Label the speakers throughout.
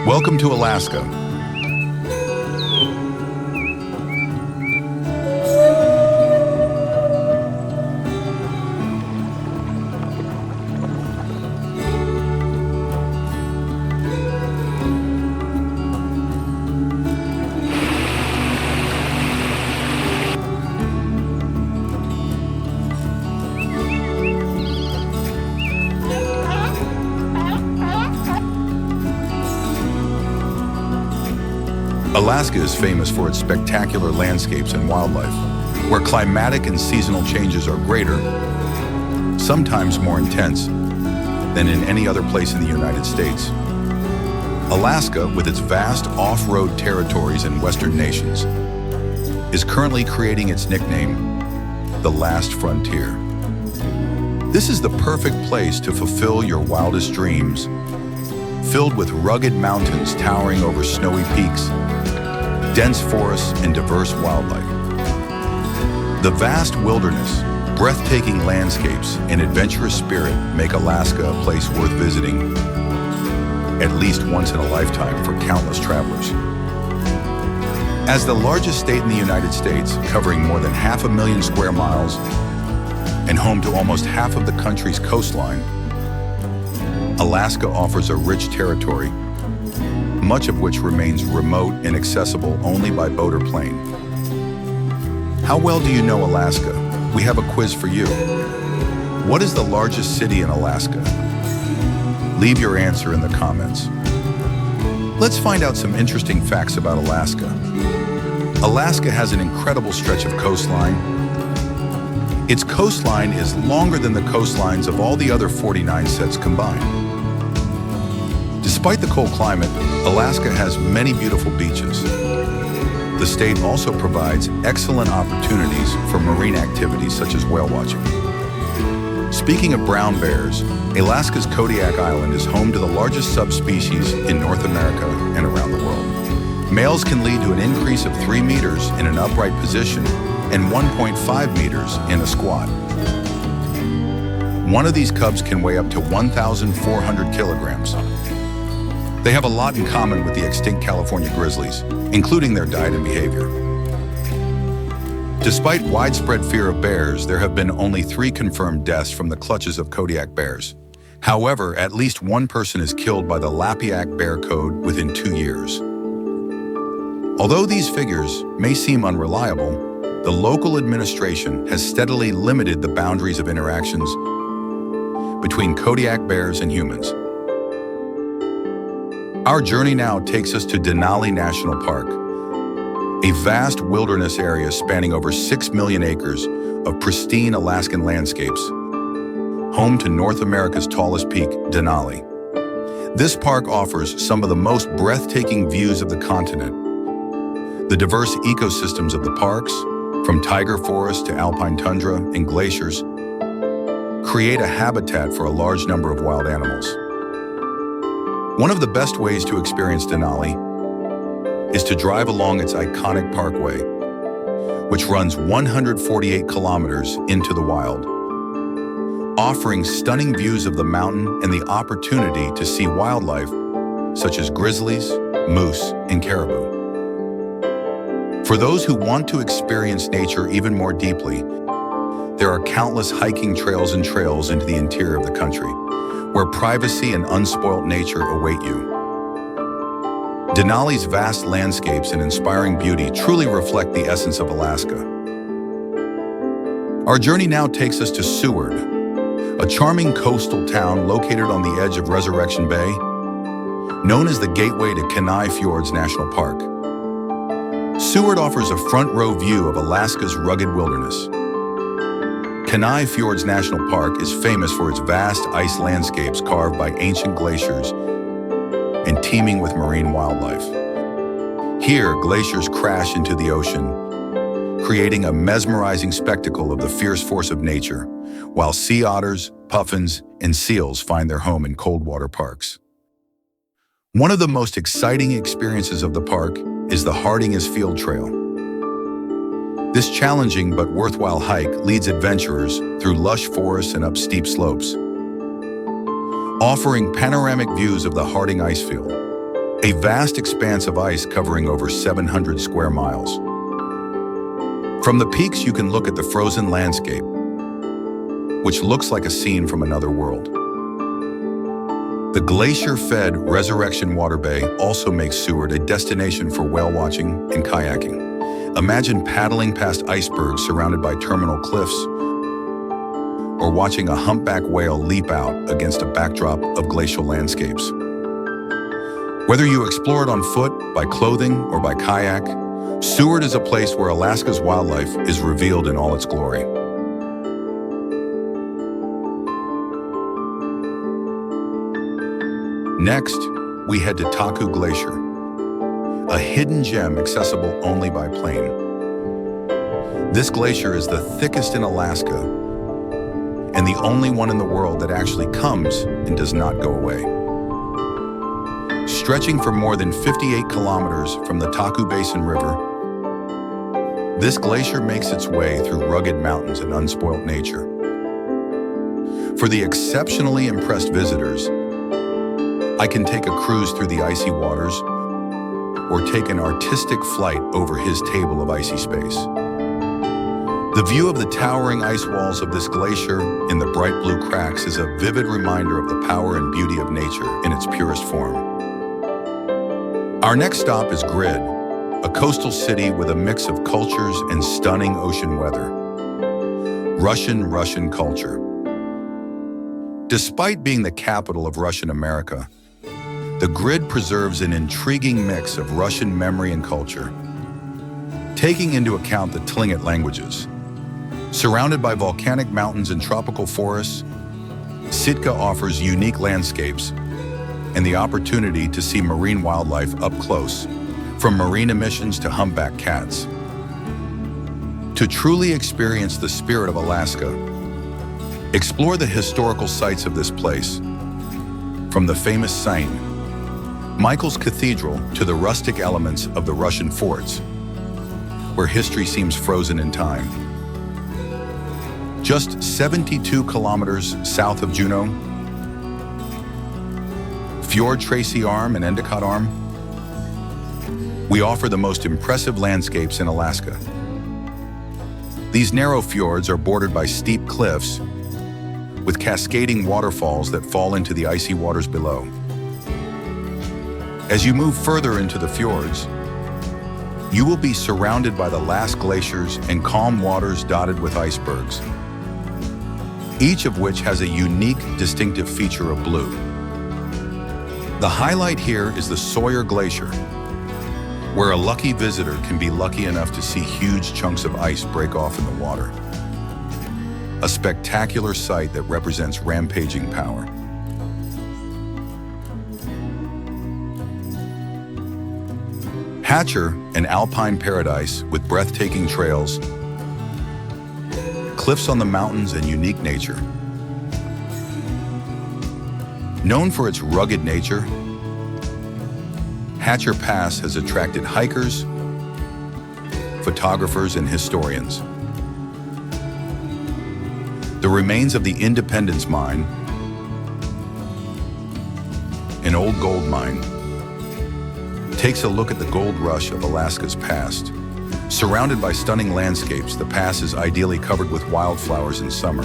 Speaker 1: Welcome to Alaska. Alaska is famous for its spectacular landscapes and wildlife, where climatic and seasonal changes are greater, sometimes more intense, than in any other place in the United States. Alaska, with its vast off-road territories and western nations, is currently creating its nickname, the Last Frontier. This is the perfect place to fulfill your wildest dreams, filled with rugged mountains towering over snowy peaks, dense forests, and diverse wildlife. The vast wilderness, breathtaking landscapes, and adventurous spirit make Alaska a place worth visiting at least once in a lifetime for countless travelers. As the largest state in the United States, covering more than 500,000 square miles and home to almost half of the country's coastline, Alaska offers a rich territory, much of which remains remote and accessible only by boat or plane. How well do you know Alaska? We have a quiz for you. What is the largest city in Alaska? Leave your answer in the comments. Let's find out some interesting facts about Alaska. Alaska has an incredible stretch of coastline. Its coastline is longer than the coastlines of all the other 49 sets combined. Despite the cold climate, Alaska has many beautiful beaches. The state also provides excellent opportunities for marine activities such as whale watching. Speaking of brown bears, Alaska's Kodiak Island is home to the largest subspecies in North America and around the world. Males can lead to an increase of 3 meters in an upright position and 1.5 meters in a squat. One of these cubs can weigh up to 1,400 kilograms. They have a lot in common with the extinct California grizzlies, including their diet and behavior. Despite widespread fear of bears, there have been only 3 confirmed deaths from the clutches of Kodiak bears. However, at least 1 person is killed by the Lapiak bear code within 2 years. Although these figures may seem unreliable, the local administration has steadily limited the boundaries of interactions between Kodiak bears and humans. Our journey now takes us to Denali National Park, a vast wilderness area spanning over 6 million acres of pristine Alaskan landscapes, home to North America's tallest peak, Denali. This park offers some of the most breathtaking views of the continent. The diverse ecosystems of the parks, from tiger forest to alpine tundra and glaciers, create a habitat for a large number of wild animals. One of the best ways to experience Denali is to drive along its iconic parkway, which runs 148 kilometers into the wild, offering stunning views of the mountain and the opportunity to see wildlife such as grizzlies, moose, and caribou. For those who want to experience nature even more deeply, there are countless hiking trails and trails into the interior of the country, where privacy and unspoilt nature await you. Denali's vast landscapes and inspiring beauty truly reflect the essence of Alaska. Our journey now takes us to Seward, a charming coastal town located on the edge of Resurrection Bay, known as the gateway to Kenai Fjord's National Park. Seward offers a front-row view of Alaska's rugged wilderness. Kenai Fjord's National Park is famous for its vast ice landscapes carved by ancient glaciers and teeming with marine wildlife. Here, glaciers crash into the ocean, creating a mesmerizing spectacle of the fierce force of nature, while sea otters, puffins, and seals find their home in cold water parks. One of the most exciting experiences of the park is the Hardingus Field Trail. This challenging but worthwhile hike leads adventurers through lush forests and up steep slopes, offering panoramic views of the Harding Icefield. a vast expanse of ice covering over 700 square miles. From the peaks, you can look at the frozen landscape, which looks like a scene from another world. The glacier-fed Resurrection Water Bay also makes Seward a destination for whale watching and kayaking. Imagine paddling past icebergs surrounded by terminal cliffs, or watching a humpback whale leap out against a backdrop of glacial landscapes. Whether you explore it on foot, by clothing, or by kayak, Seward is a place where Alaska's wildlife is revealed in all its glory. Next, we head to Taku Glacier, a hidden gem accessible only by plane. This glacier is the thickest in Alaska and the only one in the world that actually comes and does not go away. Stretching for more than 58 kilometers from the Taku Basin River, this glacier makes its way through rugged mountains and unspoilt nature. For the exceptionally impressed visitors, I can take a cruise through the icy waters or take an artistic flight over his table of icy space. The view of the towering ice walls of this glacier in the bright blue cracks is a vivid reminder of the power and beauty of nature in its purest form. Our next stop is Girdwood, a coastal city with a mix of cultures and stunning ocean weather. Russian culture. Despite being the capital of Russian America, the grid preserves an intriguing mix of Russian memory and culture, taking into account the Tlingit languages. Surrounded by volcanic mountains and tropical forests, Sitka offers unique landscapes and the opportunity to see marine wildlife up close, from marine emissions to humpback cats. To truly experience the spirit of Alaska, explore the historical sites of this place, from the famous St. Michael's Cathedral to the rustic elements of the Russian forts, where history seems frozen in time. Just 72 kilometers south of Juneau, Fjord, Tracy Arm, and Endicott Arm, we offer the most impressive landscapes in Alaska. These narrow fjords are bordered by steep cliffs with cascading waterfalls that fall into the icy waters below. As you move further into the fjords, you will be surrounded by the last glaciers and calm waters dotted with icebergs, each of which has a unique, distinctive feature of blue. The highlight here is the Seward Glacier, where a lucky visitor can be lucky enough to see huge chunks of ice break off in the water. A spectacular sight that represents rampaging power. Hatcher, an alpine paradise with breathtaking trails, cliffs on the mountains, and unique nature. Known for its rugged nature, Hatcher Pass has attracted hikers, photographers, and historians. The remains of the Independence Mine, an old gold mine, takes a look at the gold rush of Alaska's past. Surrounded by stunning landscapes, the pass is ideally covered with wildflowers in summer.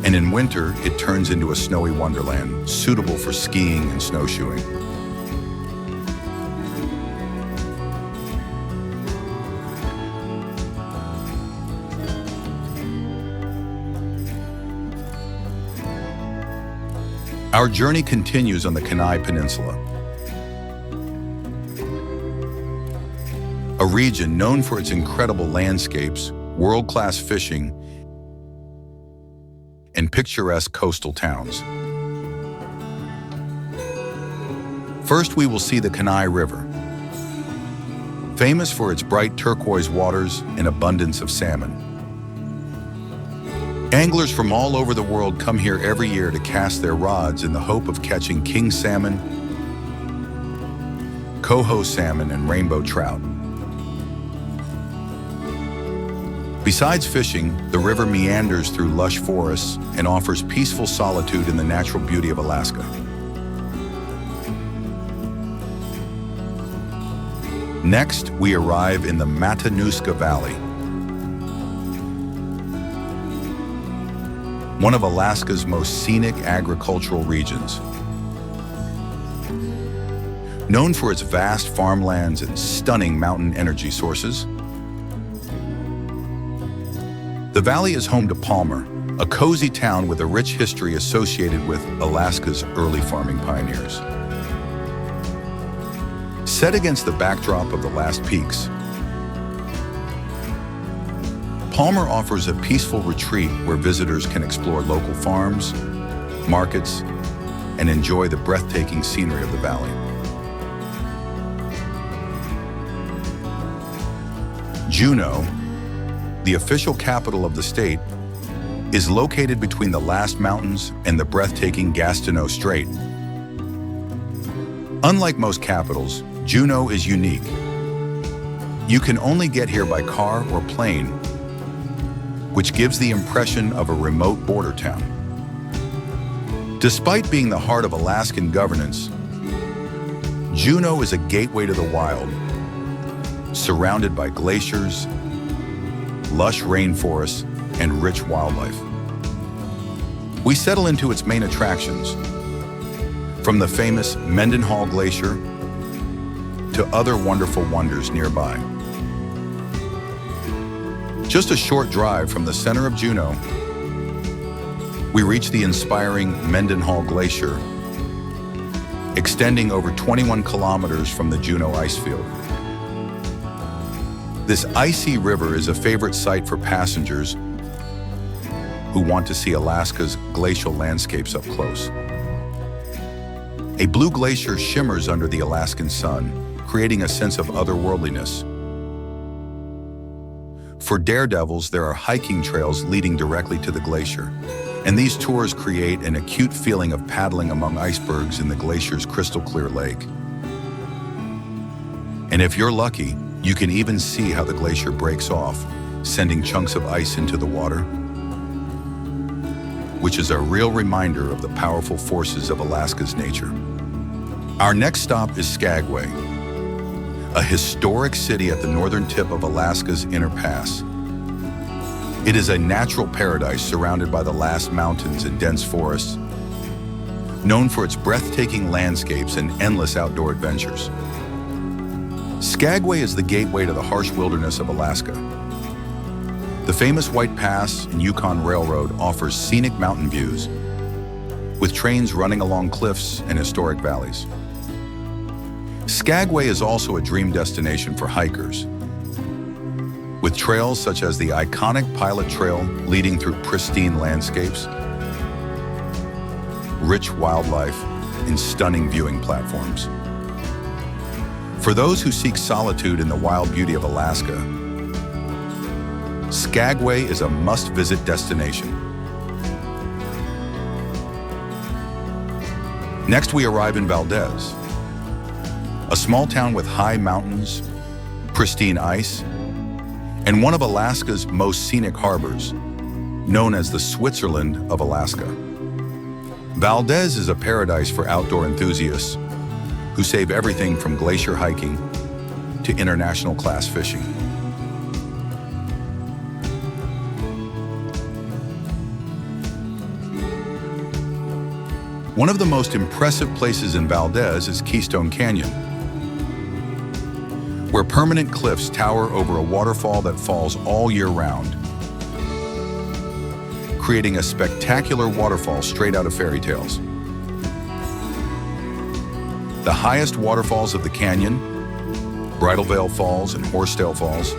Speaker 1: And in winter, it turns into a snowy wonderland, suitable for skiing and snowshoeing. Our journey continues on the Kenai Peninsula, a region known for its incredible landscapes, world-class fishing, and picturesque coastal towns. First, we will see the Kenai River, famous for its bright turquoise waters and abundance of salmon. Anglers from all over the world come here every year to cast their rods in the hope of catching king salmon, coho salmon, and rainbow trout. Besides fishing, the river meanders through lush forests and offers peaceful solitude in the natural beauty of Alaska. Next, we arrive in the Matanuska Valley, one of Alaska's most scenic agricultural regions. Known for its vast farmlands and stunning mountain energy sources, the valley is home to Palmer, a cozy town with a rich history associated with Alaska's early farming pioneers. Set against the backdrop of the last peaks, Palmer offers a peaceful retreat where visitors can explore local farms, markets, and enjoy the breathtaking scenery of the valley. Juneau, the official capital of the state, is located between the last mountains and the breathtaking Gastineau Strait. Unlike most capitals, Juneau is unique. You can only get here by car or plane, which gives the impression of a remote border town. Despite being the heart of Alaskan governance, Juneau is a gateway to the wild, surrounded by glaciers, lush rainforests, and rich wildlife. We settle into its main attractions, from the famous Mendenhall Glacier to other wonderful wonders nearby. Just a short drive from the center of Juneau, we reach the inspiring Mendenhall Glacier, extending over 21 kilometers from the Juneau icefield. This icy river is a favorite site for passengers who want to see Alaska's glacial landscapes up close. A blue glacier shimmers under the Alaskan sun, creating a sense of otherworldliness. For daredevils, there are hiking trails leading directly to the glacier, and these tours create an acute feeling of paddling among icebergs in the glacier's crystal-clear lake. And if you're lucky, you can even see how the glacier breaks off, sending chunks of ice into the water, which is a real reminder of the powerful forces of Alaska's nature. Our next stop is Skagway, a historic city at the northern tip of Alaska's Inner Pass. It is a natural paradise surrounded by the last mountains and dense forests, known for its breathtaking landscapes and endless outdoor adventures. Skagway is the gateway to the harsh wilderness of Alaska. The famous White Pass and Yukon Railroad offers scenic mountain views, with trains running along cliffs and historic valleys. Skagway is also a dream destination for hikers, with trails such as the iconic Pilot Trail leading through pristine landscapes, rich wildlife, and stunning viewing platforms. For those who seek solitude in the wild beauty of Alaska, Skagway is a must-visit destination. Next, we arrive in Valdez, a small town with high mountains, pristine ice, and one of Alaska's most scenic harbors, known as the Switzerland of Alaska. Valdez is a paradise for outdoor enthusiasts who save everything from glacier hiking to international class fishing. One of the most impressive places in Valdez is Keystone Canyon, where permanent cliffs tower over a waterfall that falls all year round, creating a spectacular waterfall straight out of fairy tales. The highest waterfalls of the canyon, Bridal Veil Falls and Horsetail Falls,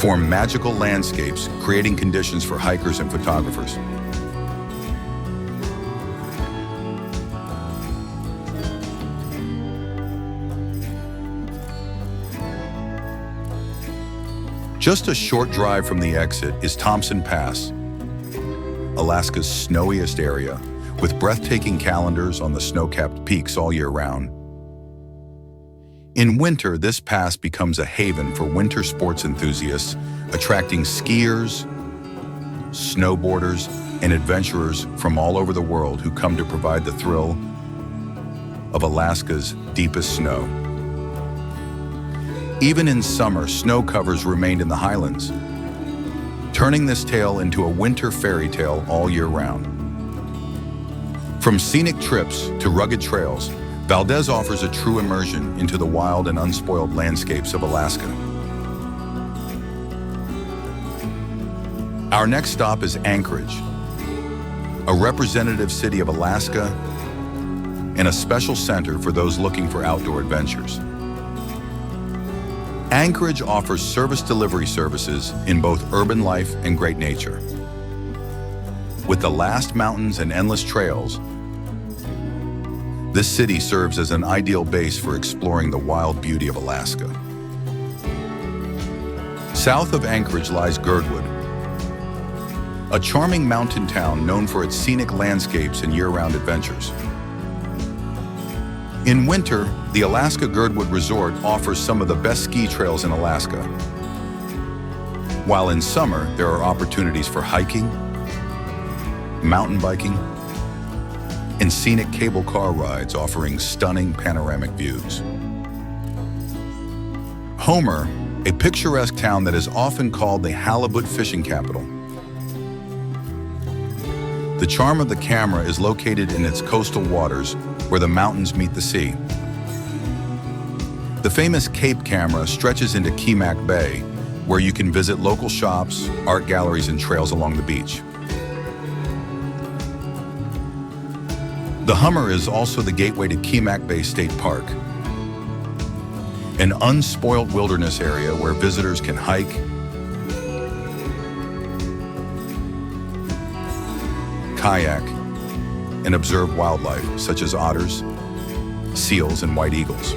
Speaker 1: form magical landscapes, creating conditions for hikers and photographers. Just a short drive from the exit is Thompson Pass, Alaska's snowiest area, with breathtaking calendars on the snow-capped peaks all year round. In winter, this pass becomes a haven for winter sports enthusiasts, attracting skiers, snowboarders, and adventurers from all over the world who come to provide the thrill of Alaska's deepest snow. Even in summer, snow covers remained in the highlands, turning this tale into a winter fairy tale all year round. From scenic trips to rugged trails, Valdez offers a true immersion into the wild and unspoiled landscapes of Alaska. Our next stop is Anchorage, a representative city of Alaska and a special center for those looking for outdoor adventures. Anchorage offers service delivery services in both urban life and great nature. With the vast mountains and endless trails, this city serves as an ideal base for exploring the wild beauty of Alaska. South of Anchorage lies Girdwood, a charming mountain town known for its scenic landscapes and year-round adventures. In winter, the Alaska Girdwood Resort offers some of the best ski trails in Alaska. While in summer, there are opportunities for hiking, mountain biking, and scenic cable car rides offering stunning panoramic views. Homer, a picturesque town that is often called the halibut fishing capital. The charm of the camera is located in its coastal waters where the mountains meet the sea. The famous Cape camera stretches into Kachemak Bay, where you can visit local shops, art galleries, and trails along the beach. The Hummer is also the gateway to Kachemak Bay State Park, an unspoiled wilderness area where visitors can hike, kayak, and observe wildlife such as otters, seals, and white eagles.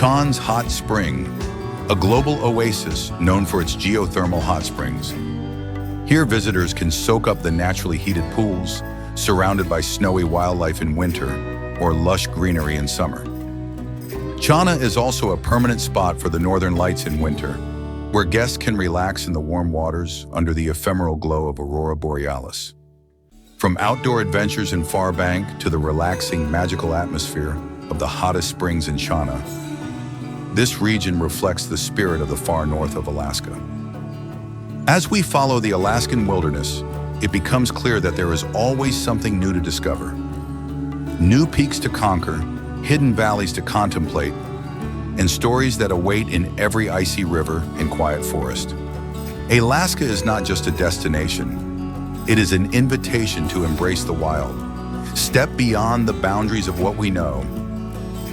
Speaker 1: Chena Hot Springs, a global oasis known for its geothermal hot springs. Here visitors can soak up the naturally heated pools, surrounded by snowy wildlife in winter or lush greenery in summer. Chena is also a permanent spot for the northern lights in winter, where guests can relax in the warm waters under the ephemeral glow of aurora borealis. From outdoor adventures in Fairbank to the relaxing, magical atmosphere of the hottest springs in Chena, this region reflects the spirit of the far north of Alaska. As we follow the Alaskan wilderness, it becomes clear that there is always something new to discover. New peaks to conquer, hidden valleys to contemplate, and stories that await in every icy river and quiet forest. Alaska is not just a destination, it is an invitation to embrace the wild, step beyond the boundaries of what we know,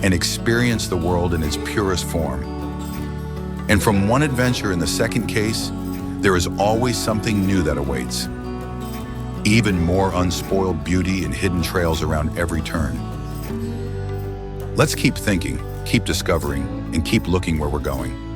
Speaker 1: and experience the world in its purest form. And from one adventure in the second case, there is always something new that awaits. Even more unspoiled beauty and hidden trails around every turn. Let's keep thinking, keep discovering, and keep looking where we're going.